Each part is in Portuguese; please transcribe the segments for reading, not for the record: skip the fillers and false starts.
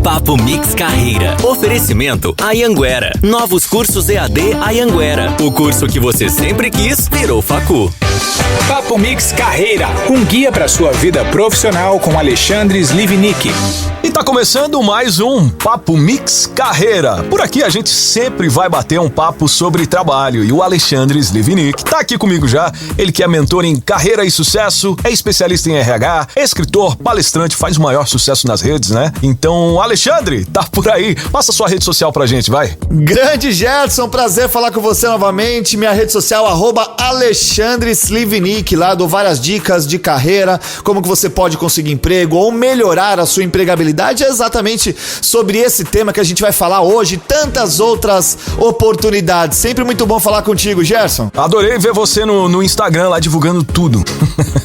Papo Mix Carreira. Oferecimento Anhanguera. Novos cursos EAD Anhanguera. O curso que você sempre quis virou facu. Papo Mix Carreira, um guia para sua vida profissional com Alexandre Slivnik. E tá começando mais um Papo Mix Carreira. Por aqui a gente sempre vai bater um papo sobre trabalho e o Alexandre Slivnik tá aqui comigo já. Ele que é mentor em carreira e sucesso, é especialista em RH, é escritor, palestrante, faz o maior sucesso nas redes, né? Então, Alexandre, tá por aí. Passa sua rede social pra gente, vai. Grande Gerson, prazer falar com você novamente. Minha rede social, @Alexandre Slivnik. Lá dou várias dicas de carreira, como que você pode conseguir emprego ou melhorar a sua empregabilidade. É exatamente sobre esse tema que a gente vai falar hoje, tantas outras oportunidades. Sempre muito bom falar contigo, Gerson. Adorei ver você no Instagram lá divulgando tudo.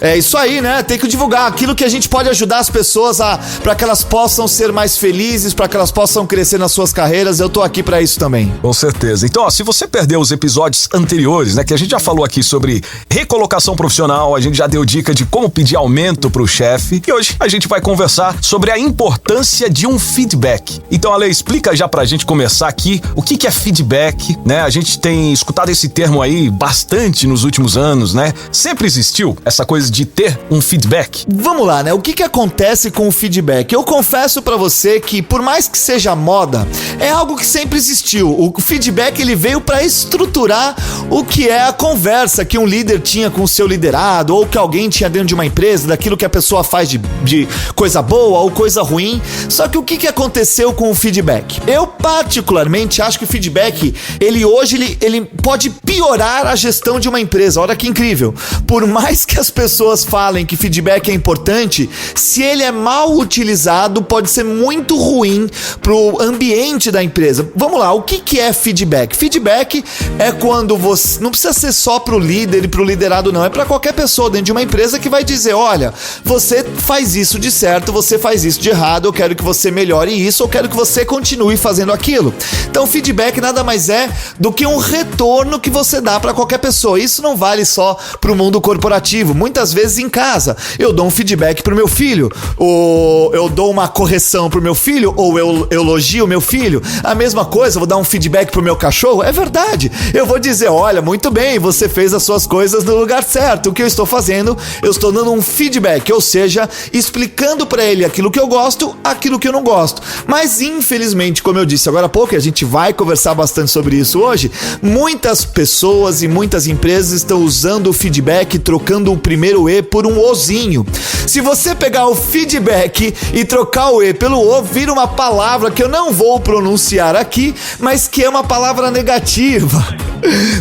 É isso aí, né? Tem que divulgar aquilo que a gente pode ajudar as pessoas para que elas possam ser mais felizes, para que elas possam crescer nas suas carreiras. Eu tô aqui para isso também. Com certeza. Então, se você perdeu os episódios anteriores, né, que a gente já falou aqui sobre recolocação profissional, a gente já deu dica de como pedir aumento pro chefe, e hoje a gente vai conversar sobre a importância de um feedback. Então, Ale, explica já pra gente começar aqui o que é feedback, né? A gente tem escutado esse termo aí bastante nos últimos anos, né? Sempre existiu essa coisa de ter um feedback. Vamos lá, né? O que acontece com o feedback? Eu confesso pra você que, por mais que seja moda, é algo que sempre existiu. O feedback, ele veio pra estruturar o que é a conversa que um líder tinha com o seu liderado, ou que alguém tinha dentro de uma empresa, daquilo que a pessoa faz de coisa boa ou coisa ruim. Só que o que aconteceu com o feedback? Eu particularmente acho que o feedback, ele pode piorar a gestão de uma empresa. Olha que incrível. Por mais que as pessoas falem que feedback é importante, se ele é mal utilizado, pode ser muito ruim pro ambiente da empresa. Vamos lá, o que é feedback? Feedback é quando você... Não precisa ser só pro líder e pro liderado, não. É pra qualquer pessoa dentro de uma empresa que vai dizer, olha, você faz isso de certo, você faz isso de errado, eu quero que você melhore isso, eu quero que você continue fazendo aquilo. Então, feedback nada mais é do que um retorno que você dá pra qualquer pessoa. Isso não vale só pro mundo corporativo. Muitas vezes em casa, eu dou um feedback pro meu filho, ou eu dou uma correção pro meu filho, ou eu elogio o meu filho. A mesma coisa, eu vou dar um feedback pro meu cachorro. É verdade. Eu vou dizer, olha, muito bem, você fez as suas coisas no lugar certo. O que eu estou fazendo? Eu estou dando um feedback, ou seja, explicando pra ele aquilo que eu gosto, aquilo que eu não gosto. Mas infelizmente, como eu disse agora há pouco, e a gente vai conversar bastante sobre isso hoje, muitas pessoas e muitas empresas estão usando o feedback, trocando o primeiro E por um Ozinho. Se você pegar o feedback e trocar o E pelo O, vira uma palavra que eu não vou pronunciar aqui, mas que é uma palavra negativa.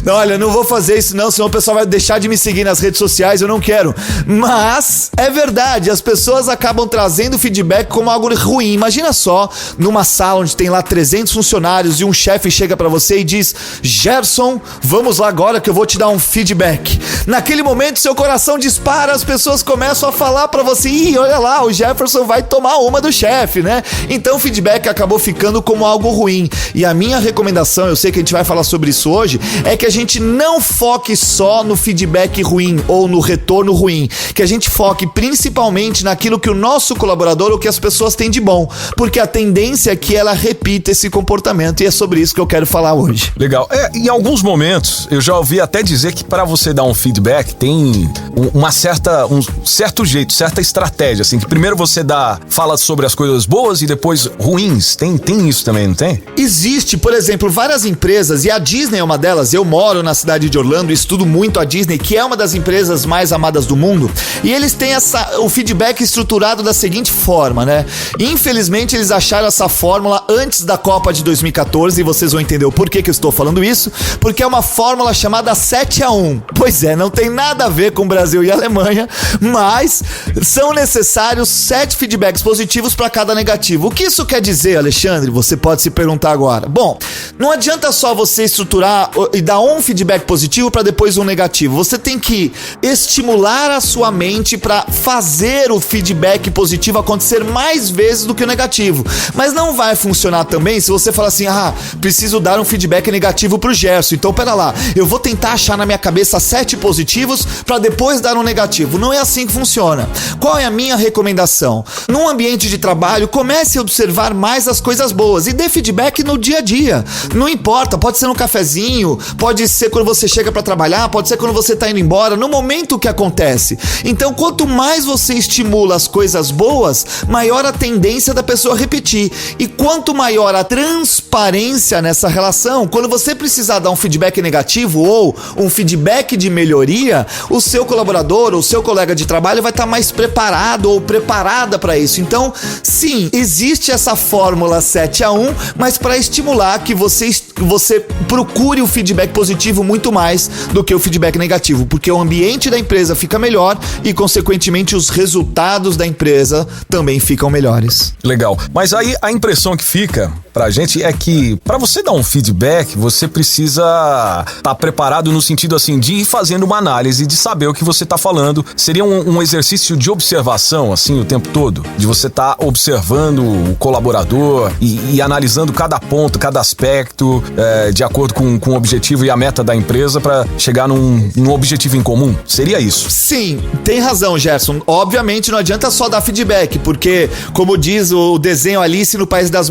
Não, olha, não vou fazer isso não, senão o pessoal vai deixar de me seguir nas redes sociais, eu não quero. Mas é verdade, as pessoas acabam trazendo feedback como algo ruim. Imagina só, numa sala onde tem lá 300 funcionários e um chefe chega pra você e diz, Gerson, vamos lá agora que eu vou te dar um feedback. Naquele momento seu coração dispara, as pessoas começam a falar pra você, ih, olha lá, o Jefferson vai tomar uma do chefe, né? Então o feedback acabou ficando como algo ruim. E a minha recomendação, eu sei que a gente vai falar sobre isso hoje, é que a gente não foque só no feedback ruim ou no retorno ruim, que a gente foque principalmente naquilo que o nosso colaborador ou que as pessoas têm de bom, porque a tendência é que ela repita esse comportamento, e é sobre isso que eu quero falar hoje. Legal. Em alguns momentos eu já ouvi até dizer que para você dar um feedback tem um certo jeito, certa estratégia, assim, que primeiro você fala sobre as coisas boas e depois ruins. Tem isso também, não tem? Existe, por exemplo, várias empresas, e a Disney é uma delas. Eu moro na cidade de Orlando, estudo muito a Disney, que é uma das empresas mais amadas do mundo, e eles têm o feedback estruturado da seguinte forma, né? Infelizmente eles acharam essa fórmula antes da Copa de 2014, e vocês vão entender o porquê que eu estou falando isso, porque é uma fórmula chamada 7-1. Pois é, não tem nada a ver com Brasil e Alemanha, mas são necessários 7 feedbacks positivos para cada negativo. O que isso quer dizer, Alexandre? Você pode se perguntar agora. Bom, não adianta só você estruturar e dar um feedback positivo para depois um negativo. Você tem que estimular a sua mente para fazer o feedback positivo acontecer mais vezes do que o negativo. Mas não vai funcionar também se você falar assim, preciso dar um feedback negativo pro Gerson. Então, pera lá, eu vou tentar achar na minha cabeça 7 positivos pra depois dar um negativo. Não é assim que funciona. Qual é a minha recomendação? Num ambiente de trabalho, comece a observar mais as coisas boas e dê feedback no dia a dia. Não importa, pode ser no cafezinho, pode ser quando você chega pra trabalhar, pode ser quando você tá indo embora, no momento que acontece. Então, quanto mais você estimula as coisas boas, maior a tendência da pessoa repetir. E quanto maior a transparência nessa relação, quando você precisar dar um feedback negativo ou um feedback de melhoria, o seu colaborador ou o seu colega de trabalho vai estar mais preparado ou preparada para isso. Então, sim, existe essa fórmula 7-1, mas para estimular que você procure o feedback positivo muito mais do que o feedback negativo, porque o ambiente da empresa fica melhor e, consequentemente, os resultados da empresa também ficam melhores. Legal. Mas aí a impressão que fica pra gente é que pra você dar um feedback, você precisa estar preparado no sentido assim de ir fazendo uma análise, de saber o que você tá falando. Seria um exercício de observação, assim, o tempo todo, de você estar observando o colaborador e analisando cada ponto, cada aspecto, de acordo com o objetivo e a meta da empresa pra chegar num objetivo em comum. Seria isso? Sim, tem razão, Gerson. Obviamente não adianta só dar feedback, porque, como diz o desenho Alice no País das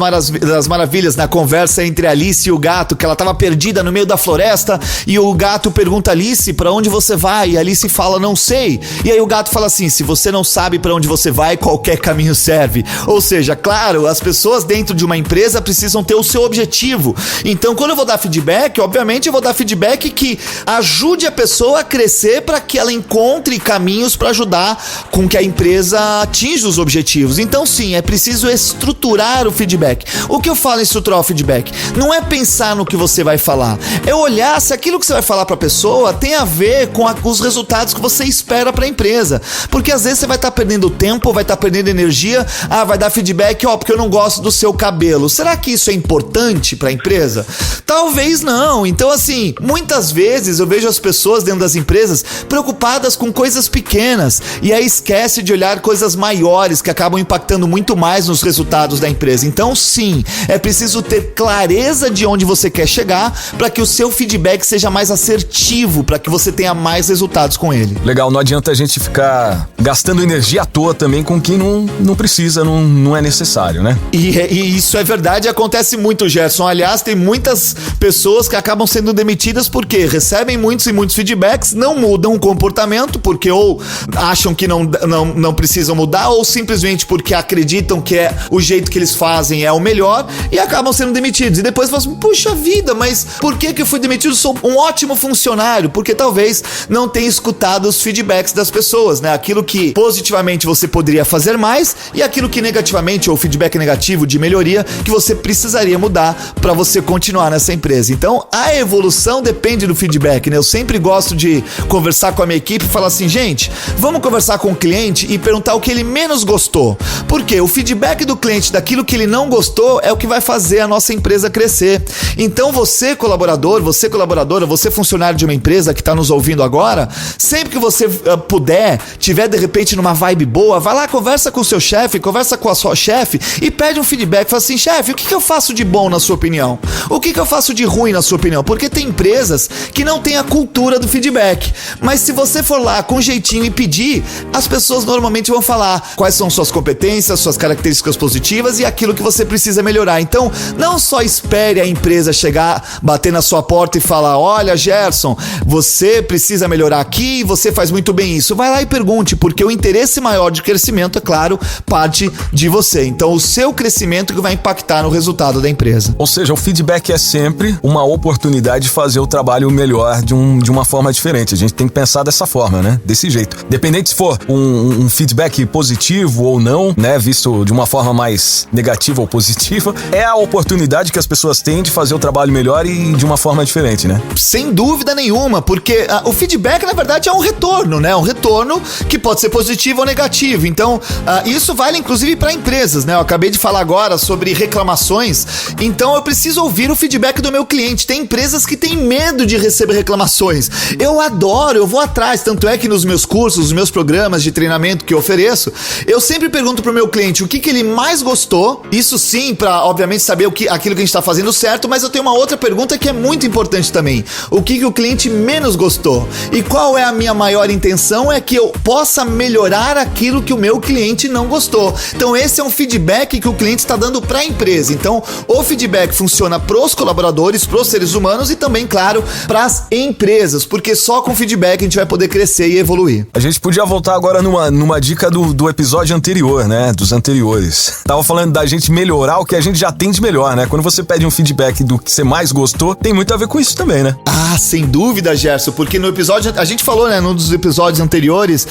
Maravilhas, na conversa entre Alice e o gato, que ela estava perdida no meio da floresta e o gato pergunta a Alice, pra onde você vai? E a Alice fala, não sei. E aí o gato fala assim, se você não sabe pra onde você vai, qualquer caminho serve. Ou seja, claro, as pessoas dentro de uma empresa precisam ter o seu objetivo. Então, quando eu vou dar feedback, obviamente eu vou dar feedback que ajude a pessoa a crescer para que ela encontre caminhos para ajudar com que a empresa atinja os objetivos. Então, sim, é preciso estruturar o feedback. O que eu falo em estruturar o feedback? Não é pensar no que você vai falar, é olhar se aquilo que você vai falar para a pessoa tem a ver com os resultados que você espera para a empresa. Porque às vezes você vai estar perdendo tempo, vai estar perdendo energia, vai dar feedback, porque eu não gosto do seu cabelo. Será que isso é importante para a empresa? Talvez não. Então, assim, muitas vezes eu vejo as pessoas dentro das empresas preocupadas com coisas pequenas e aí esquece de olhar coisas maiores que acabam impactando muito mais nos resultados da empresa. Então, sim, é preciso ter clareza de onde você quer chegar para que o seu feedback seja mais assertivo, para que você tenha mais resultados com ele. Legal, não adianta a gente ficar gastando energia à toa também com quem não precisa, não é necessário, né? E isso é verdade, acontece muito, Gerson. Aliás, tem muitas pessoas que acabam sendo demitidas porque recebem muitos e muitos feedbacks, não mudam o comportamento, porque ou acham que não precisam mudar, ou simplesmente porque acreditam que o jeito que eles fazem é o melhor e acabam sendo demitidos. E depois falam assim, puxa vida, mas por que eu fui demitido? Sou um ótimo funcionário. Porque talvez não tenha escutado os feedbacks das pessoas, né? Aquilo que positivamente você poderia fazer mais e aquilo que negativamente, ou feedback negativo de melhoria, que você precisaria mudar para você continuar nessa empresa. Então, a evolução depende do feedback, né? Eu sempre gosto de conversar com a minha equipe e falar assim, gente, vamos conversar com o cliente e perguntar o que ele menos gostou. Porque o feedback do cliente daquilo que ele não gostou é o que vai fazer a nossa empresa crescer. Então, você colaborador, você colaboradora, você funcionário de uma empresa que está nos ouvindo agora, sempre que você puder, tiver de repente numa vibe boa, vai lá, conversa com o seu chefe, conversa com a sua chefe e pede um feedback. Fala assim, chefe, o que eu faço de bom na sua opinião? O que eu faço de ruim na sua opinião? Porque tem empresas que não têm a cultura do feedback. Mas se você for lá com jeitinho e pedir, as pessoas normalmente vão falar quais são suas competências, suas características positivas e aquilo que você precisa melhorar. Então, não só espere a empresa chegar, bater na sua porta e falar, olha, Gerson, você precisa melhorar aqui, você faz muito bem isso. Vai lá e pergunte, porque o interesse maior de crescimento, é claro, parte de você. Então, o seu crescimento que vai impactar no resultado da empresa. Ou seja, o feedback é sempre uma oportunidade de fazer o trabalho melhor de uma forma diferente. A gente tem que pensar dessa forma, né? Desse jeito. Dependente se for um feedback positivo ou não, né? Visto de uma forma mais negativa ou positiva, é a oportunidade que as pessoas têm de fazer o trabalho melhor e de uma forma diferente, né? Sem dúvida nenhuma, porque o feedback, na verdade, é um retorno, né? Um retorno que pode ser positivo ou negativo. Então, isso vale inclusive para empresas, né? Eu acabei de falar agora sobre reclamações, então eu preciso ouvir o feedback do meu cliente. Tem empresas que têm medo de receber reclamações. Eu adoro, eu vou atrás. Tanto é que nos meus cursos, nos meus programas de treinamento que eu ofereço, eu sempre pergunto pro meu cliente o que ele mais gostou. Isso sim, pra obviamente saber aquilo que a gente tá fazendo certo, mas eu tenho uma outra pergunta que é muito importante também. O que o cliente menos gostou? E qual é a minha maior intenção? É que eu possa melhorar aquilo que o meu cliente não gostou. Então esse é um feedback que o cliente está dando para a empresa. Então o feedback funciona pros colaboradores, pros seres humanos e também, claro, pras empresas, porque só com feedback a gente vai poder crescer e evoluir. A gente podia voltar agora numa dica do episódio anterior, né? Dos anteriores. Tava falando da gente melhorar o que a gente já tem de melhor, né? Quando você pede um feedback do que você mais gostou, tem muito a ver com isso também, né? Ah, sem dúvida, Gerson, porque no episódio, a gente falou, né, num dos episódios anteriores,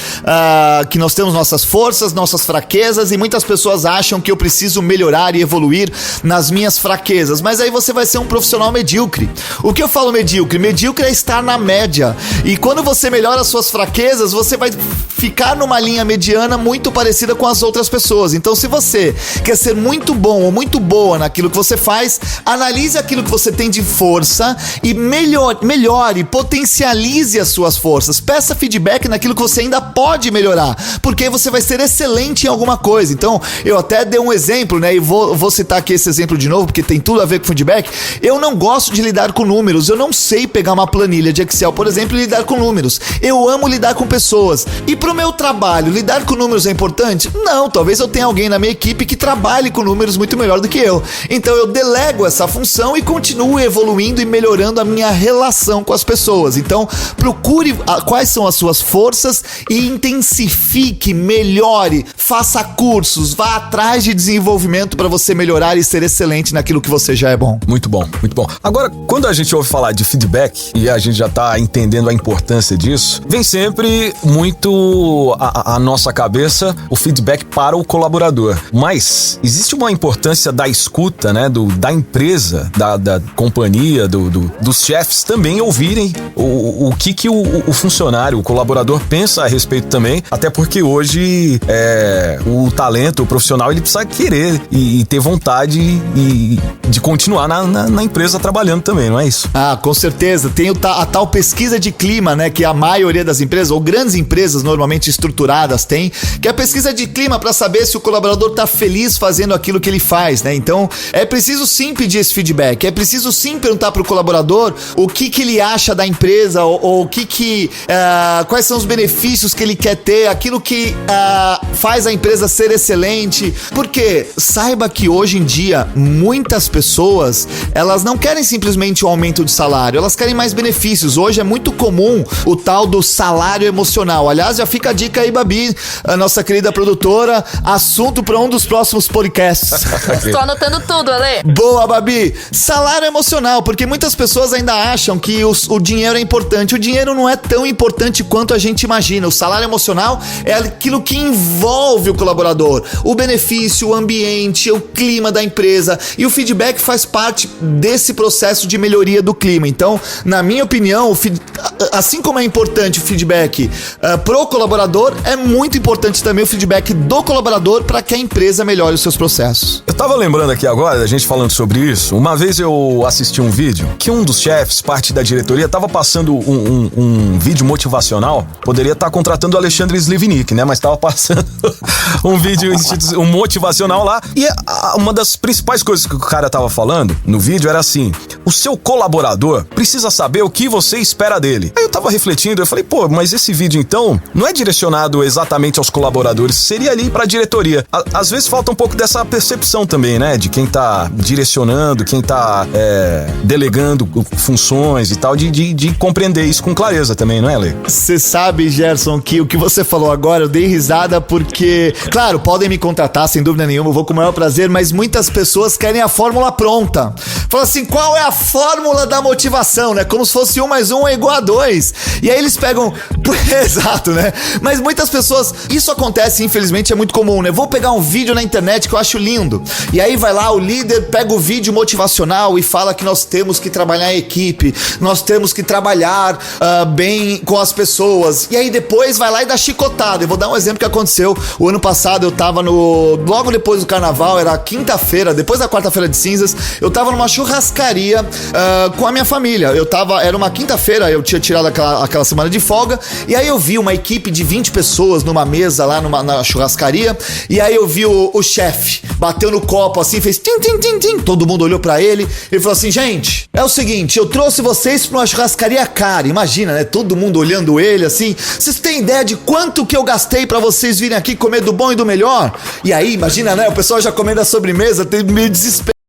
que nós temos nossas forças, nossas fraquezas, e muitas pessoas acham que eu preciso melhorar e evoluir nas minhas fraquezas, mas aí você vai ser um profissional medíocre. O que eu falo medíocre? Medíocre é estar na média, e quando você melhora as suas fraquezas, você vai ficar numa linha mediana muito parecida com as outras pessoas. Então, se você quer ser muito bom ou muito boa naquilo que você faz, analise aquilo que você tem de força e melhore, potencialize as suas forças. Peça feedback naquilo que você ainda pode melhorar, porque aí você vai ser excelente em alguma coisa. Então, eu até dei um exemplo, né, e vou citar aqui esse exemplo de novo, porque tem tudo a ver com feedback. Eu não gosto de lidar com números, eu não sei pegar uma planilha de Excel, por exemplo, e lidar com números. Eu amo lidar com pessoas. E pro meu trabalho, lidar com números é importante? Não, talvez eu tenha alguém na minha equipe que trabalhe com números muito melhor do que eu. Então eu delego essa função e continuo evoluindo e melhorando a minha relação com as pessoas. Então procure quais são as suas forças e intensifique, melhore, faça cursos, vá atrás de desenvolvimento para você melhorar e ser excelente naquilo que você já é bom. Muito bom, muito bom. Agora, quando a gente ouve falar de feedback e a gente já tá entendendo a importância disso, vem sempre muito a nossa cabeça o feedback para o colaborador. Mas existe uma importância da escuta, né, da empresa, da companhia, dos chefes também ouvirem o que o funcionário, o colaborador pensa a respeito também, até porque hoje o talento, o profissional, ele precisa querer e ter vontade de continuar na empresa trabalhando também, não é isso? Ah, com certeza. Tem a tal pesquisa de clima, né, que a maioria das empresas, ou grandes empresas normalmente estruturadas tem, que é a pesquisa de clima para saber se o colaborador tá feliz fazendo aquilo que ele faz, né? Então, é preciso sim pedir esse feedback, é preciso sim perguntar pro colaborador o que ele acha da empresa, ou quais são os benefícios que ele quer ter, aquilo que faz a empresa ser excelente, porque saiba que hoje em dia, muitas pessoas, elas não querem simplesmente um aumento de salário, elas querem mais benefícios. Hoje é muito comum o tal do salário emocional. Aliás, já fica a dica aí, Babi, a nossa querida produtora, assunto para um dos próximos podcasts. Tô anotando tudo, Ale. Boa, Babi. Salário emocional, porque muitas pessoas ainda acham que o dinheiro é importante. O dinheiro não é tão importante quanto a gente imagina. O salário emocional é aquilo que envolve o colaborador, o benefício, o ambiente, o clima da empresa, e o feedback faz parte desse processo de melhoria do clima. Então, na minha opinião, assim como é importante o feedback pro colaborador, é muito importante também o feedback do colaborador para que a empresa melhore os seus processos. Eu tava lembrando aqui agora, a gente falando sobre isso, uma vez eu assisti um vídeo que um dos chefes, parte da diretoria, tava passando um vídeo motivacional, poderia estar contratando o Alexandre Slivnik, né, mas tava passando um vídeo motivacional lá, e uma das principais coisas que o cara tava falando no vídeo era assim: o seu colaborador precisa saber o que você espera dele. Aí eu tava refletindo, eu falei, pô, mas esse vídeo então não é direcionado exatamente aos colaboradores, seria ali pra diretoria. Às vezes falta um pouco dessa percepção também, né, de quem tá direcionando, quem tá delegando funções e tal, de compreender isso com clareza também, não é, Lê? Você sabe, Gerson, que o que você falou agora, eu dei risada porque, claro, podem me contratar, sem dúvida nenhuma, eu vou com o maior prazer, mas muitas pessoas querem a fórmula pronta. Fala assim, qual é a fórmula da motivação, né? Como se fosse 1 mais 1 é igual a 2. E aí eles pegam... Exato, né? Mas muitas pessoas... Isso acontece, infelizmente, é muito comum, né? Vou pegar um vídeo na internet que eu acho lindo. E aí vai lá, o líder pega o vídeo motivacional e fala que nós temos que trabalhar em equipe, nós temos que trabalhar bem com as pessoas. E aí depois vai lá e dá chicotada. Eu vou dar um exemplo que aconteceu. O ano passado eu tava logo depois do carnaval, era quinta-feira, depois da quarta-feira de cinzas, eu tava tava numa churrascaria com a minha família. Era uma quinta-feira, eu tinha tirado aquela semana de folga, e aí eu vi uma equipe de 20 pessoas numa mesa lá na churrascaria, e aí eu vi o chefe bateu no copo assim, fez tim, tim, tim, tim. Todo mundo olhou pra ele e falou assim: gente, é o seguinte, eu trouxe vocês pra uma churrascaria cara. Imagina, né? Todo mundo olhando ele assim. Vocês têm ideia de quanto que eu gastei pra vocês virem aqui comer do bom e do melhor? E aí, imagina, né? O pessoal já comendo a sobremesa, tem meio desespero.